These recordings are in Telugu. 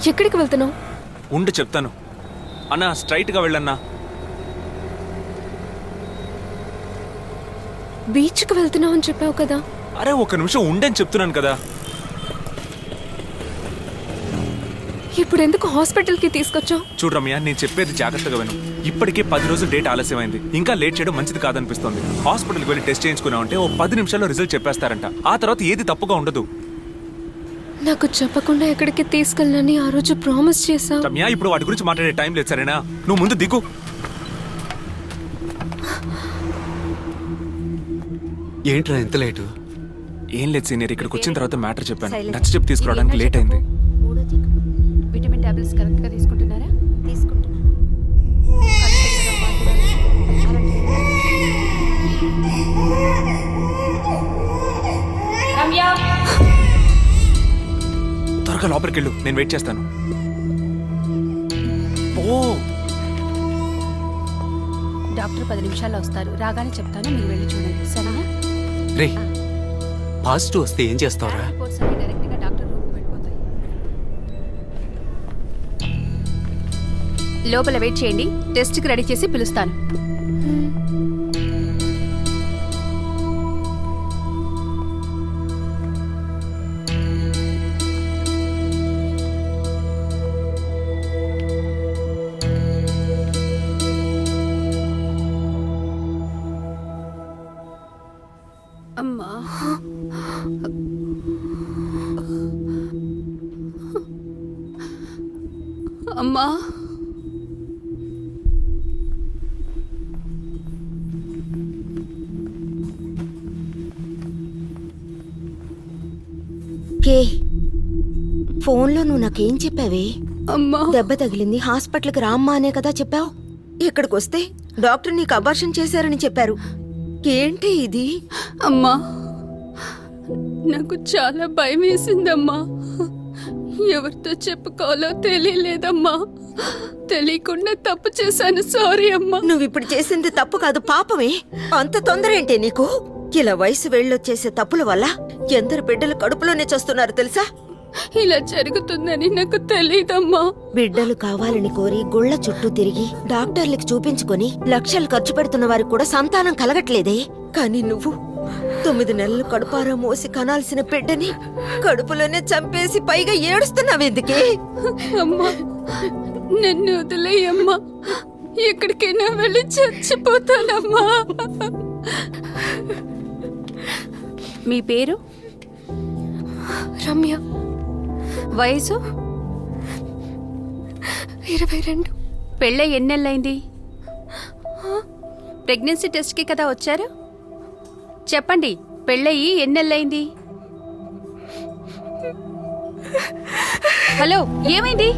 ఎక్కడికి వెళ్తున్నావు? ఉండు చెప్తాను. అన్నా స్ట్రైట్గా వెళ్ళన్నా. బీచ్కి వెళ్తున్నావు అని చెప్పావు కదా. అరే ఒక్క నిమిషం ఉండని చెప్తున్నాను కదా. ఇప్పుడు ఎందుకు హాస్పిటల్కి తీసుకొచ్చావు? చూడు రమ్య, నేను చెప్పేది జాగ్రత్తగా విను. ఇప్పటికే 10 రోజులు డేట్ ఆలస్యమైంది. ఇంకా లేట్ చేయడం మంచిది కాదనిపిస్తోంది. హాస్పిటల్కి వెళ్ళి టెస్ట్ చేయించుకున్నావంటే ఓ 10 నిమిషాల్లో రిజల్ట్ చెప్పేస్తారంట. ఆ తర్వాత ఏది తప్పుగా ఉండదు. నాకు చెప్పకుండా ఎక్కడికి తీసుకెళ్ళని ఆ రోజు ప్రామిస్ చేశా. రమ్య, ఇప్పుడు వాటి గురించి మాట్లాడే టైం లేదు, సరేనా? నువ్వు ముందు దిగు. ఏంట్రా ఎంత లేటు? ఏం లేదు సీనియర్, ఇక్కడికి వచ్చిన తర్వాత మ్యాటర్ చెప్పాను. నచ్చ చెప్పి తీసుకురావడానికి లేట్ అయింది. విటమిన్ టాబ్లెట్స్ కరెక్ట్గా తీసుకుంటున్నారా? త్వరగా లోపలికి వెళ్ళు, నేను వెయిట్ చేస్తాను. ఓ డాక్టర్ 10 నిమిషాల్లో వస్తారు. రాగానే చెప్తాను, మీరు వెళ్ళి చూడండి, సరేనా? రే, పాజిటివ్ వస్తే ఏం చేస్తావురా? రిపోర్ట్స్ అన్ని డైరెక్ట్గా డాక్టర్ రూమ్కి వెళ్ళిపోతాయి. లోపల వెయిట్ చేయండి, టెస్ట్కి రెడీ చేసి పిలుస్తాను. అమ్మా, అమ్మా, కే ఫోన్లో నువ్వు నాకేం చెప్పావే? అమ్మా, దెబ్బ తగిలింది, హాస్పిటల్కి రామ్మా అనే కదా చెప్పావు. ఇక్కడికి వస్తే డాక్టర్ నీకు అబార్షన్ చేశారని చెప్పారు. ఏంటి ఇది? అమ్మా, నాకు చాలా భయం వేసిందమ్మా. ఎవరితో చెప్పుకోవాలో తెలియలేదమ్మా. తెలియకుండా తప్పు చేశాను, సారీ అమ్మా. నువ్వు ఇప్పుడు చేసింది తప్పు కాదు, పాపమే. అంత తొందర ఏంటి నీకు? ఇలా వయసు వెళ్ళొచ్చేసే తప్పుల వల్ల ఎందరు బిడ్డలు కడుపులోనే చేస్తున్నారు తెలుసా? ఇలా జరుగుతుందని నాకు తెలియదమ్మా. బిడ్డలు కావాలని కోరి గుళ్ళ చుట్టూ తిరిగి డాక్టర్లకు చూపించుకొని లక్షలు ఖర్చు పెడుతున్న వారికి కూడా సంతానం కలగట్లేదే. కానీ నువ్వు 9 నెలలు కడుపారా మోసి కనాల్సిన బిడ్డని కడుపులోనే చంపేసి పైగా ఏడుస్తున్నావెందుకే? అమ్మా, నన్ను వదిలేయమ్మా. ఎక్కడికైనా వెళ్ళి చచ్చిపోతానమ్మా. మీ పేరు? రమ్య. వయసు? 22. పెళ్ళై ఎన్నెళ్ళైంది? ప్రెగ్నెన్సీ టెస్ట్కి కదా వచ్చారు? చెప్పండి, పెళ్ళయి ఎన్నెళ్ళైంది? హలో, ఏమైంది?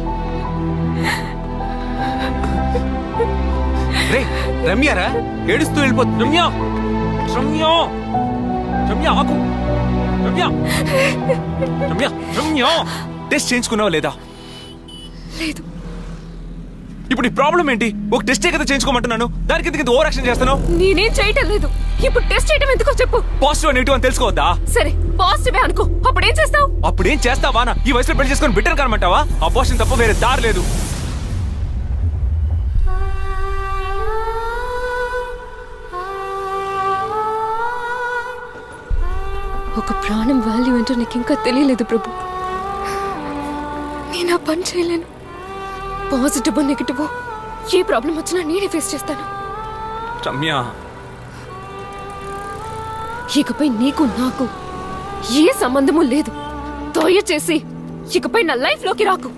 రే, రమ్యారా ఏడుస్తూ వెళ్ళిపోతుంది. రమ్య, రమ్య, రమ్య ఆగు. రమ్య, రమ్య, రమ్య, టెస్ట్ చేయించుకున్నావా లేదా? లేదు. ఇప్పుడు ఈ ప్రాబ్లం ఏంటి? ఒక టెస్టే కదా చేయించుకోమంటున్నాను, దానికి ఎందుకు ఓవర్ యాక్షన్ చేస్తాను? నేనేం చేయటం లేదు. ఇప్పుడు టెస్ట్ చేయటం ఎందుకో చెప్పు. పాజిటివ్ నెగిటివ్ అని తెలుసుకోవద్దా? సరే, పాజిటివ్ అనుకో, అప్పుడేం చేస్తావు? అప్పుడేం చేస్తావా? ఈ వయసులో పెళ్లి చేసుకొని బిడ్డను కనమంటావా? అబార్షన్ తప్ప వేరే దారి లేదు. ఒక ప్రాణం వాల్యూ ఏంటో నీకు ఇంకా తెలియలేదు ప్రభు. నేను ఆ పని చేయలేను. పాజిటివ్ నెగిటివ్ ఏ ప్రాబ్లం వచ్చినా నేనే ఫేస్ చేస్తాను. రమ్య, ఇకపై నీకు నాకు ఏ సంబంధము లేదు. దయచేసి ఇకపై నా లైఫ్ లోకి రాకు.